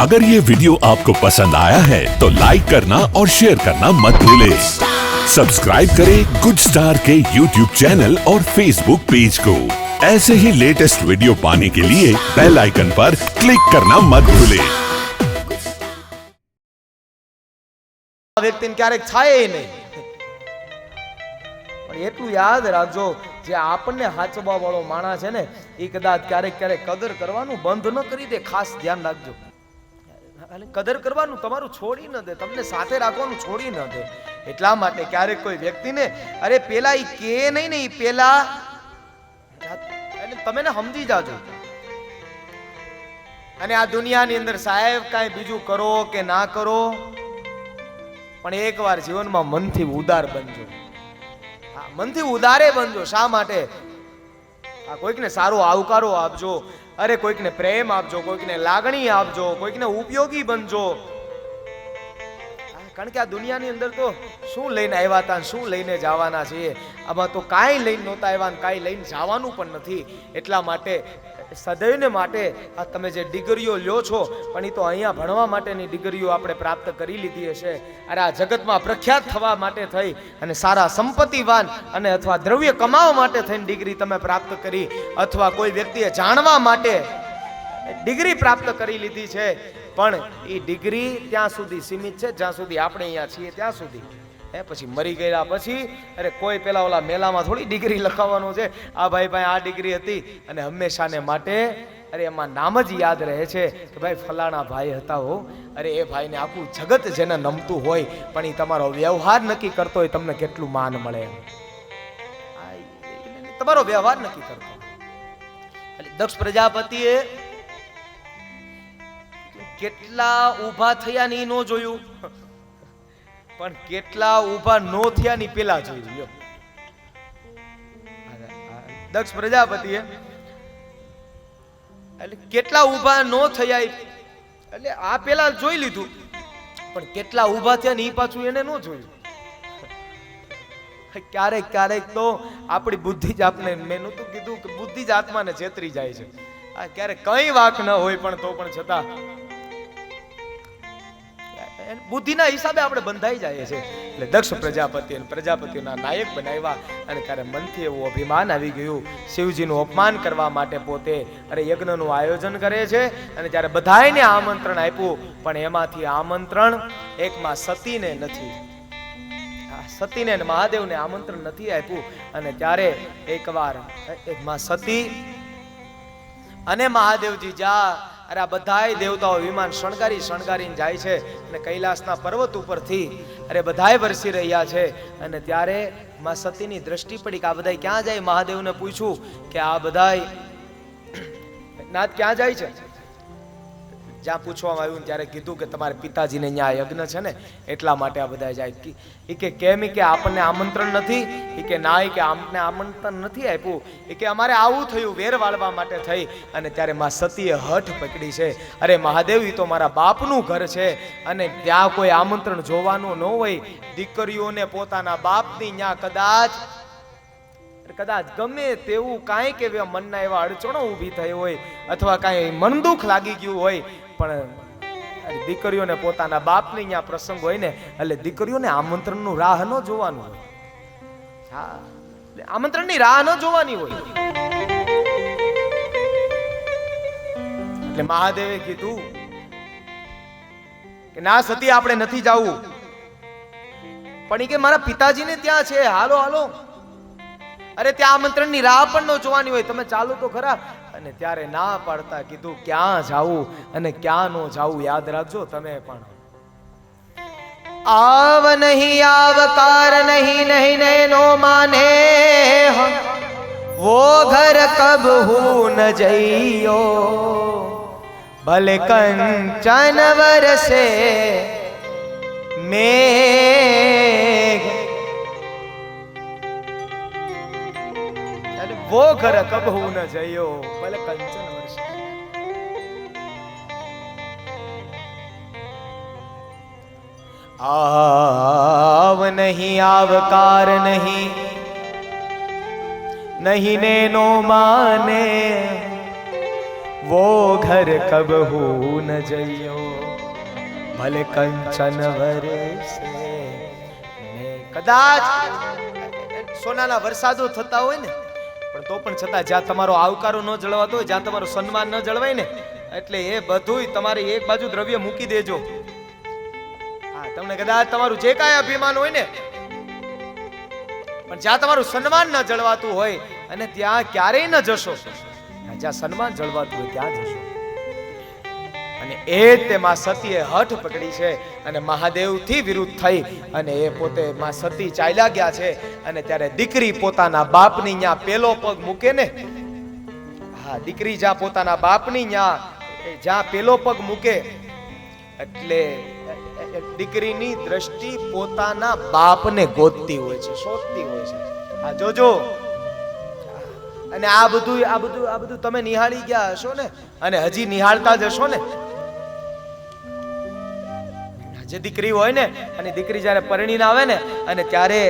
अगर ये वीडियो आपको पसंद आया है तो लाइक करना और शेयर करना मत भूलें। सब्सक्राइब करें गुड स्टार के यूट्यूब चैनल और फेसबुक पेज को। ऐसे ही लेटेस्ट वीडियो पाने के लिए बेल आइकन पर क्लिक करना मत भूलें। વ્યક્તિને ક્યારેક થાય નહીં, પણ એટલું યાદ રાખજો, જે આપણને હાચવા વાળો માણસ છે ને, એ કદાચ ક્યારેક ક્યારેક કદર કરવાનું બંધ ન કરી દે. ખાસ ધ્યાન રાખજો. કદર કરવાનું તમારું છોડી ન દે, તમને સાથે રાખવાનું છોડી ન દે. એટલા માટે ક્યારેક કોઈ વ્યક્તિને અરે પેલા ઈ કે નહીં ને, ઈ પેલા તમે ને સમજી જાજો. અને આ દુનિયાની અંદર સાહેબ કાંઈ બીજું કરો કે ના કરો, પણ એકવાર જીવનમાં મનથી ઉદાર બનજો. મનથી ઉદારે બનજો. શા માટે? આ કોઈકને સારો આવકારો આપજો, અરે કોઈકને પ્રેમ આપજો, કોઈકને લાગણી આપજો, કોઈકને ઉપયોગી બનજો. કારણ કે આ દુનિયાની અંદર તો શું લઈને આવ્યા હતા, શું લઈને જવાના છીએ, આમાં તો કાંઈ લઈને નહોતા આવ્યા, કાંઈ લઈને જવાનું પણ નથી. એટલા માટે સદૈવને માટે આ તમે જે ડિગ્રીઓ લ્યો છો, પણ એ તો અહીંયા ભણવા માટેની ડિગ્રીઓ આપણે પ્રાપ્ત કરી લીધી હશે. અરે આ જગતમાં પ્રખ્યાત થવા માટે થઈ અને સારા સંપત્તિવાન અને અથવા દ્રવ્ય કમાવા માટે થઈને ડિગ્રી તમે પ્રાપ્ત કરી, અથવા કોઈ વ્યક્તિએ જાણવા માટે ડિગ્રી પ્રાપ્ત કરી લીધી છે. પણ એ ડિગ્રી ત્યાં સુધી સીમિત છે જ્યાં સુધી આપણે અહીંયા છીએ ત્યાં સુધી. પછી મરી ગયા પછી અરે કોઈ પેલા ઓલા મેલામાં થોડી ડિગ્રી લખાવવાનું છે. આ ભાઈ ભાઈ આ ડિગ્રી હતી અને હંમેશાને માટે અરે એમાં નામ જ યાદ રહે છે કે ભાઈ ફલાણા ભાઈ હતા હો. અરે એ ભાઈને આખું જગત જેને નમતું હોય, પણ એ તમારો વ્યવહાર નક્કી કરતો હોય તમને કેટલું માન મળે. તમારો વ્યવહાર નક્કી કરતો. દક્ષ પ્રજાપતિએ કેટલા ઊભા થયા ની ન જોયું, પણ કેટલા ઊભા નો થયા ની પેલા જોયું. દક્ષ પ્રજાપતિએ એટલે કેટલા ઊભા નો થયા એટલે આ પેલા જોઈ લીધું, પણ કેટલા ઊભા થયા ને એ પાછું એને ન જોયું. ક્યારેક ક્યારેક તો આપણી બુદ્ધિ જ આપણે, મેં નહોતું કીધું કે બુદ્ધિ જ આત્માને છેતરી જાય છે. ક્યારેક કઈ વાક ન હોય પણ તો પણ છતાં બુદ્ધિના હિસાબે આપણે બંધાઈ જાય છે. એટલે દક્ષ પ્રજાપતિ અને પ્રજાપતિના નાયક બનાવ્યા, અને ત્યારે મનથી એવું અભિમાન આવી ગયું. શિવજીનું અપમાન કરવા માટે પોતે અરે યજ્ઞનું આયોજન કરે છે, અને ત્યારે બધાયને આમંત્રણ આપ્યું, પણ એમાંથી આમંત્રણ એકમાં સતીને નથી. સતીને અને મહાદેવને આમંત્રણ નથી આપ્યું. અને ત્યારે એકવાર એકમાં સતી અને મહાદેવજી જા અરે આ બધાય દેવતાઓ વિમાન શણગારીને જાય છે, અને કૈલાસના પર્વત ઉપરથી અરે બધાય વરસી રહ્યા છે. અને ત્યારે માં સતીની દ્રષ્ટિ પડી કે આ બધાય ક્યાં જાય. મહાદેવને પૂછ્યું કે આ બધાય નાથ ક્યાં જાય છે. જ્યાં પૂછવામાં આવ્યું ત્યારે કીધું કે તમારે પિતાજીને અહીંયા યજ્ઞ છે ને એટલા માટે આ બધા જાય. એ કે કેમ? કે આપણને આમંત્રણ નથી. એ કે ના, કે આમને આમંત્રણ નથી આપ્યું. એ કે અમારે આવું થયું, વેર વાળવા માટે થઈ. અને ત્યારે માં સતીએ હઠ પકડી છે, અરે મહાદેવ એ તો મારા બાપનું ઘર છે, અને ત્યાં કોઈ આમંત્રણ જોવાનું ન હોય. દીકરીઓને પોતાના બાપની ત્યાં કદાચ ગમે તેવું કાંઈ કે મનના એવા અડચણો ઊભી થઈ હોય, અથવા કાંઈ મન દુઃખ લાગી ગયું હોય, પણ દીકરીઓને પોતાના બાપની ત્યાં પ્રસંગ હોય ને, એટલે દીકરીઓને આમંત્રણનું રાહ ન જોવાનું હોય. હા, આમંત્રણની રાહ ન જોવાની હોય. એટલે મહાદેવે કીધું કે ના સતી, આપણે નથી જવું. પણ એ કે મારા પિતાજીને ત્યાં છે, હાલો હાલો. અરે ત્યાં આમંત્રણની રાહ પણ ન જોવાની હોય, તમે ચાલો તો ખરા. અને ત્યારે ના પાડતા કીધું ક્યાં જાવું અને ક્યાં નો જાવું યાદ રાખજો તમે પણ. આવ નહીં આવકાર નહીં નહીં નૈનો માને, વો ઘર કબ હું ન જઈયો, ભલે કંચન વરસે મેઘ, वो घर कब हो न जयो, भले कंचन वर्ष. आव नहीं आवकार नहीं नहीं नैनो माने, वो घर कबहू न जइयो भले कंचन वरसे ने કદાચ સોનાના વરસાદો થતા હોય ને પણ તો પણ છતાં જ્યાં તમારો આવકારો ન જળવાતો હોય, જ્યાં તમારું સન્માન ન જળવાય ને, એટલે એ બધુંય તમારે એક બાજુ દ્રવ્ય મૂકી દેજો. હા, તમને કદાચ તમારું જે કાંઈ અભિમાન હોય ને, પણ જ્યાં તમારું સન્માન ન જળવાતું હોય અને ત્યાં ક્યારેય ન જશો. જ્યાં સન્માન જળવાતું હોય ત્યાં જશો. અને એ તે માં સતીએ હઠ પકડી છે અને મહાદેવથી વિરુદ્ધ થઈ અને એ પોતે માં સતી ચાલ્યા ગયા છે. અને ત્યારે દીકરી પોતાના બાપની ન્યા પેલો પગ મૂકે ને, હા, દીકરી જ્યાં પોતાના બાપની ન્યા જ્યાં પેલો પગ મૂકે એટલે દીકરીની દ્રષ્ટિ પોતાના બાપને ગોતતી હોય છે, શોધતી હોય છે. હા, જોજો. અને આ બધું તમે નિહાળી ગયા હશો ને, અને હજી નિહાળતા જ હશો ને. જે દીકરી હોય ને, અને દીકરી જ્યારે પરણીને આવે ને, અને ત્યારે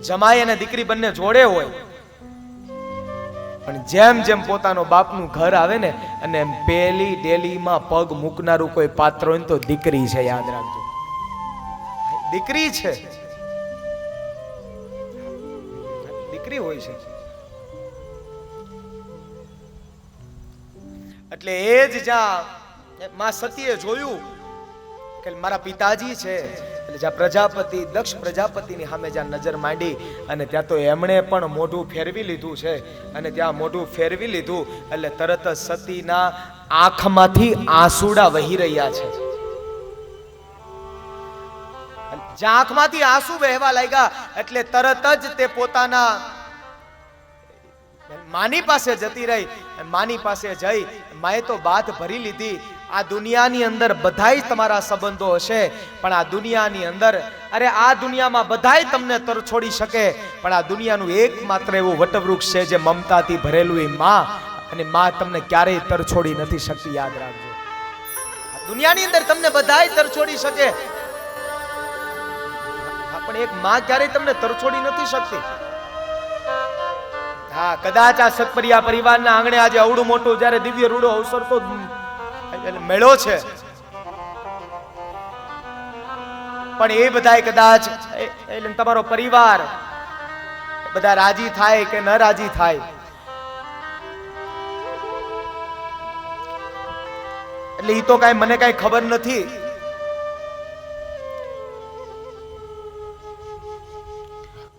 જમાઈ અને દીકરી બંને જોડે હોય, પણ જેમ જેમ પોતાનો બાપનું ઘર આવે ને, અને પેલી ડેલીમાં પગ મૂકનારું કોઈ પાત્ર હોય તો દીકરી છે. યાદ રાખજો, દીકરી છે, દીકરી હોય છે. એટલે એ જ જ્યાં માં સતીએ જોયું કે મારા પિતાજી છે, એટલે જ્યાં પ્રજાપતિ દક્ષ પ્રજાપતિની સામે જ્યાં નજર માંડી, અને ત્યાં તો એમણે પણ મોઢું ફેરવી લીધું છે. અને ત્યાં મોઢું ફેરવી લીધું એટલે તરત જ સતીના આંખમાંથી આંસુડા વહી રહ્યા છે. જ્યાં આંખમાંથી આંસુ વહેવા લાગ્યા એટલે તરત જ તે પોતાના માની પાસે જતી રહી. માની પાસે જઈ માએ તો બાત ભરી લીધી, આ દુનિયાની અંદર બધાય તમારા સંબંધો હશે, પણ આ દુનિયાની અંદર, અરે આ દુનિયામાં બધાય તમને તરછોડી શકે, પણ આ દુનિયાનું એકમાત્ર એવું વટવૃક્ષ છે જે મમતાથી ભરેલું એ માં, અને માં તમને ક્યારેય તરછોડી નથી શકતી. યાદ રાખજો, દુનિયાની અંદર તમને બધાય તરછોડી શકે, પણ એક માં ક્યારેય તમને તરછોડી નથી શકતી. હા, કદાચ આ સતપરિયા પરિવારના આંગણે આજે અવડું મોટું જ્યારે દિવ્ય રૂડો અવસર તો મેળો છે, પણ એ બધાય કદાચ તમારો પરિવાર બધા રાજી થાય કે ન રાજી થાય, એટલે એ તો કાંઈ મને કાંઈ ખબર નથી.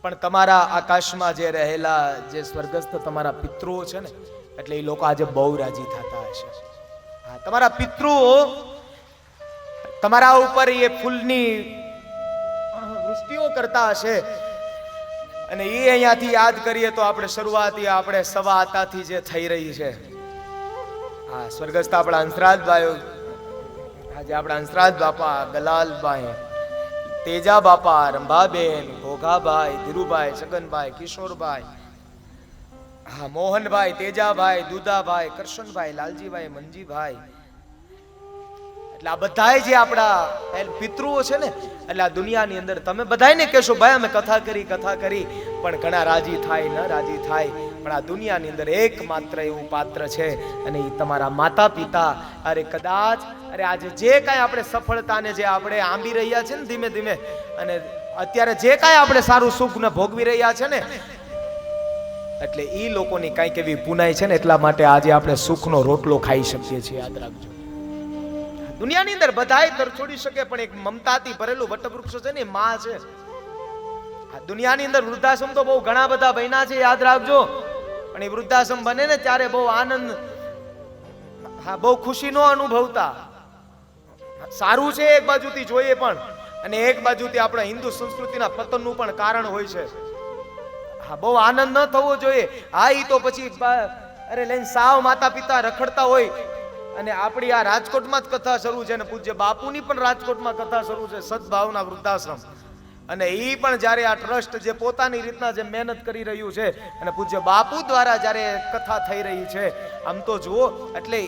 પણ તમારા આકાશમાં જે રહેલા જે સ્વર્ગસ્થ તમારા પિતૃઓ છે ને, એટલે એ લોકો આજે બહુ રાજી થતા હશે. હા, તમારા પિતૃઓ તમારા ઉપર એ ફૂલની વૃષ્ટિઓ કરતા હશે. અને એ અહીંયાથી યાદ કરીએ તો આપણે શરૂઆતી આપણે સવા આતાથી જે થઈ રહી છે, હા, સ્વર્ગસ્થ આપણા હંસરાજભાઈ, આજે આપણા હંસરાજ બાપા, ગલાલભાઈ, તેજા બાપા, રંભાબેન, ઘોઘાભાઈ, ધીરુભાઈ, છગનભાઈ, કિશોરભાઈ, હા, મોહનભાઈ, તેજાભાઈ, દુદાભાઈ, કરશનભાઈ, લાલજીભાઈ, મંજીભાઈ, એટલે આ બધાય જે આપણા પિતૃઓ છે ને, એટલે આ દુનિયાની અંદર તમે બધાયને કહેશો ભાઈ અમે કથા કરી, પણ ઘણા રાજી થાય ન રાજી થાય, પણ આ દુનિયાની અંદર એકમાત્ર એવું પાત્ર છે, અને એ તમારા માતા પિતા. અરે કદાચ આજે જે કાંઈ આપણે સફળતાને જે આપણે આંબી રહ્યા છે ને ધીમે ધીમે, અને અત્યારે જે કાંઈ આપણે સારું સુખ ને ભોગવી રહ્યા છે ને, એટલે એ લોકોની કાંઈક એવી પુનાઈ છે ને, એટલા માટે આજે આપણે સુખનો રોટલો ખાઈ શકીએ છીએ. યાદ રાખજો, દુનિયાની અંદર બધાય તરછોડી શકે, પણ એક મમતાથી ભરેલું વટવૃક્ષ છે ને, માં છે. આ દુનિયાની અંદર વૃદ્ધાશ્રમ તો બહુ ઘણા બધા બન્યા છે, યાદ રાખજો, પણ એ વૃદ્ધાશ્રમ બને ને ત્યારે બહુ આનંદ, હા, બહુ ખુશી નો અનુભવતા. સારું છે એક બાજુથી જોઈએ, પણ અને એક બાજુથી આપણા હિન્દુ સંસ્કૃતિના પતનનું પણ કારણ હોય છે. હા, બહુ આનંદ ન થવો જોઈએ. હા, ઈ તો પછી અરે લઈને સાવ માતા પિતા રખડતા હોય, અને આપણી આ રાજકોટમાં જ કથા શરૂ છે, અને પૂજ્ય બાપુની પણ રાજકોટમાં કથા શરૂ છે, સદભાવના વૃદ્ધાશ્રમ. અને ઈ પણ જ્યારે આ ટ્રસ્ટ જે પોતાની રીતના જે મહેનત કરી રહ્યું છે, અને પૂજ્ય બાપુ દ્વારા જ્યારે કથા થઈ રહી છે, આમ તો જુઓ, એટલે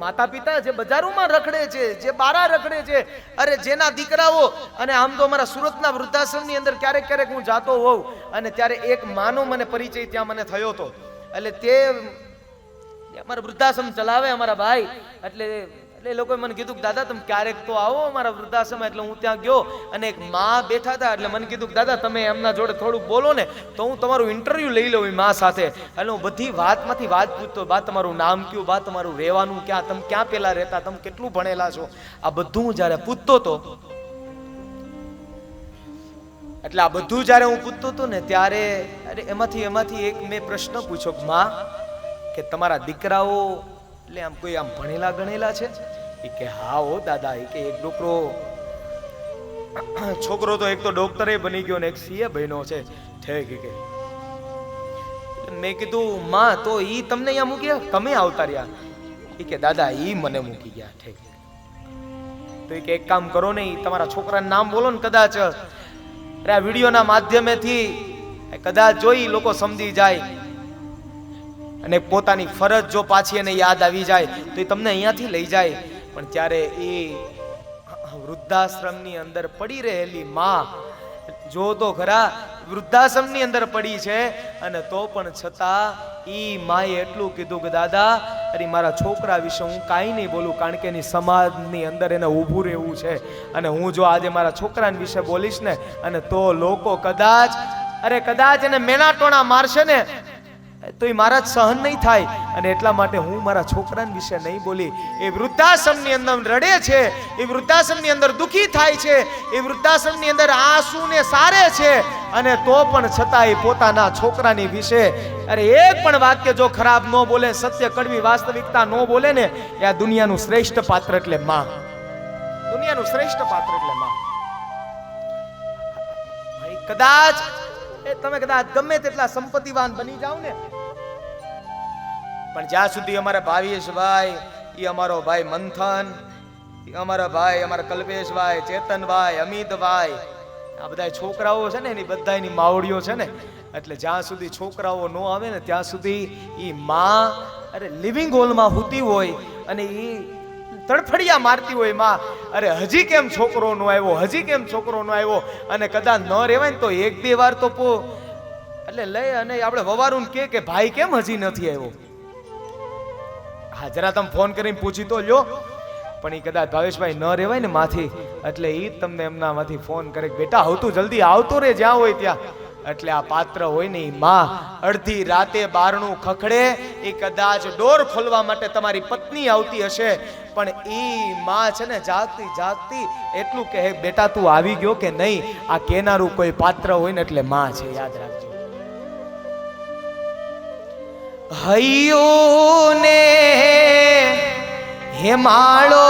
માતા પિતા જે બજારોમાં રખડે છે, જે બારા રખડે છે, અરે જેના દીકરાઓ, અને આમ તો અમારા સુરતના વૃદ્ધાશ્રમની અંદર ક્યારેક ક્યારેક હું જાતો હોઉં, અને ત્યારે એક માનો મને પરિચય ત્યાં મને થયો હતો. એટલે તે અમારા વૃદ્ધાશ્રમ ચલાવે અમારા ભાઈ, એટલે એ લોકોએ મને કીધું કે દાદા તમે ક્યારેક તો આવો અમારા વૃદ્ધાશ્રમ. એટલે હું ત્યાં ગયો અને એક માં બેઠા હતા, એટલે મને કીધું કે દાદા તમે એમના જોડે થોડુંક બોલો ને તો હું તમારું ઇન્ટરવ્યુ લઈ લઉં એ માં સાથે. એટલે હું બધી વાતમાંથી વાત પૂછતો, બા તમારું નામ કયું, બા તમારું રહેવાનું ક્યાં, તમે ક્યાં પેલા રહેતા, તમે કેટલું ભણેલા છો, આ બધું હું જ્યારે પૂછતો હતો, એટલે આ બધું જ્યારે હું પૂછતો હતો ને ત્યારે એમાંથી એક મેં પ્રશ્ન પૂછ્યો કે માં કે તમારા દીકરાઓ એટલે આમ કોઈ આમ ભણેલા ગણેલા છે? એ કે હા હો દાદા, એ કે એક છોકરો તો એક તો ડોક્ટરે બની ગયો ને એક સીએ બન્યો છે. ઠીક કે મેં કીધું માં તો ઈ તમને અહીંયા મૂકી ગયા, તમે આવતા રહ્યા? એ કે દાદા ઈ મને મૂકી ગયા. ઠીક તો એ કે એક કામ કરો ને, તમારા છોકરાનું નામ બોલો ને, કદાચ આ વિડીયોના માધ્યમેથી કદાચ જોઈ લોકો સમજી જાય અને પોતાની ફરજ જો પાછી એને યાદ આવી જાય તો એ તમને અહીંયાથી લઈ જાય. પણ ત્યારે એ વૃદ્ધાશ્રમની અંદર પડી રહેલી માં જો તો ખરા, વૃદ્ધાશ્રમની અંદર પડી છે અને તો પણ છતાં ઈ માએ એટલું કીધું કે દાદા અરે મારા છોકરા વિશે હું કાંઈ નહીં બોલું, કારણ કે એની સમાજની અંદર એને ઊભું રહેવું છે. અને હું જો આજે મારા છોકરા વિશે બોલીશ ને અને તો લોકો કદાચ એને મેના ટોણા મારશે ને તો એ મારા સહન નહીં થાય. અને એટલા માટે હું મારા છોકરાના વિશે નહીં બોલી. એ વૃદ્ધાશ્રમની અંદર રડે છે, એ વૃદ્ધાશ્રમની અંદર દુખી થાય છે, એ વૃદ્ધાશ્રમની અંદર આંસુને સારે છે, અને તો પણ છતાં એ પોતાના છોકરાની વિશે એક પણ વાક્ય જો ખરાબ ન બોલે, સત્ય કડવી વાસ્તવિકતા ન બોલે ને, એ આ દુનિયાનું શ્રેષ્ઠ પાત્ર એટલે માં. દુનિયાનું શ્રેષ્ઠ પાત્ર એટલે માં. કદાચ તમે ગમે તેટલા સંપત્તિવાન બની જાવ ને, પણ જ્યાં સુધી અમારા ભાવેશભાઈ, એ અમારો ભાઈ મંથન, અમારા ભાઈ, અમારા કલ્પેશભાઈ, ચેતનભાઈ, અમિતભાઈ, આ બધા છોકરાઓ છે ને એની બધાની માવડીઓ છે ને, એટલે જ્યાં સુધી છોકરાઓ ન આવે ને ત્યાં સુધી એ માં લિવિંગ હોલમાં સૂતી હોય અને એ તડફડિયા મારતી હોય માં, હજી કેમ છોકરો નો આવ્યો, હજી કેમ છોકરો નો આવ્યો. અને કદાચ ન રહેવાય ને તો એક બે વાર તો લઈ અને આપણે વવારું કે ભાઈ કેમ હજી નથી આવ્યો. હા જરા તમે ફોન કરીને પૂછી તો લ્યો. પણ એ કદાચ ભાવેશભાઈ ન રહેવાય ને માથી, એટલે એ તમને એમનામાંથી ફોન કરે કે બેટા આવતું જલ્દી આવતો રે જ્યાં હોય ત્યાં. એટલે આ પાત્ર હોય ને એ માં અડધી રાતે બારણું ખખડે, એ કદાચ ડોર ખોલવા માટે તમારી પત્ની આવતી હશે, પણ એ માં છે ને જાગતી એટલું કહે બેટા તું આવી ગયો કે નહીં. આ કેનારું કોઈ પાત્ર હોય ને એટલે માં છે, યાદ રાખજો. હૈયું ને હેમાળો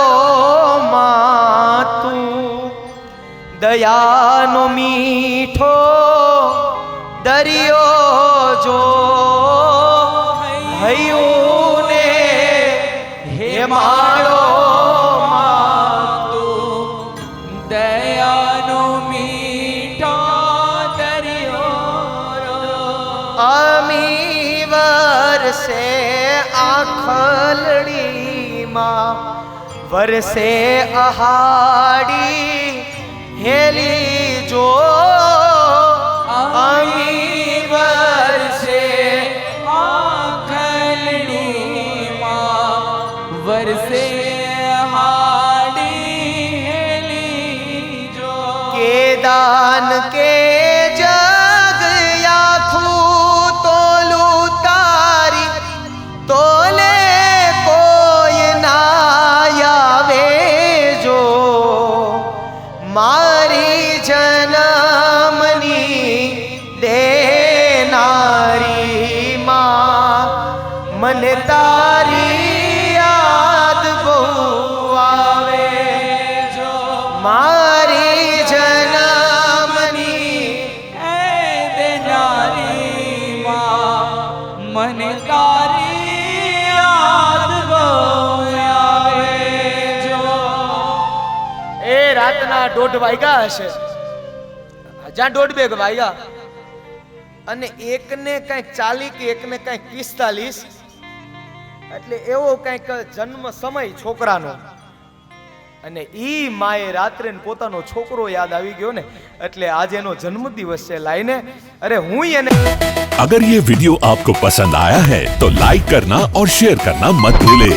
માં તું દયાનો મીઠો દરિયો જો. હૈયું ને હેમાળો માં તું દયાનો મીઠો દરિયો. અમી વરસે આખલડીમાં વરસે અહાડી હેલી જો. અમી વરસે આખલડીમાં વરસે અહાડી હેલી જો. કે દાન કે જગ આખું તોલું તારી તોલે કોઈ ના આવે જો. મારી જન્મની દેનારી માં મને તારી યાદ બહુ આવે જો. મારી જન્મની દેનારી માં મને તારી યાદ બહુ આવે જો. એ રાતના 1:30 વાગ્યા હશે, જ્યાં 1:30 વાગ્યા, અને એકને કંઈક 40 કે એકને કંઈક 45, એટલે એવો કંઈક જન્મ સમય છોકરાનો. અને ઈ માએ રાત્રે પોતાનો છોકરો યાદ આવી ગયો ને, એટલે આજે એનો જન્મદિવસ છે લાઈને. અરે હું એને अगर ये वीडियो आपको पसंद आया है तो लाइक करना और शेयर करना मत भूलें।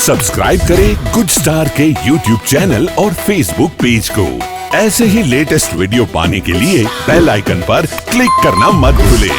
सब्सक्राइब करें गुड स्टार के YouTube चैनल और Facebook पेज को। ऐसे ही लेटेस्ट वीडियो पाने के लिए बेल आइकन पर क्लिक करना मत भूलें।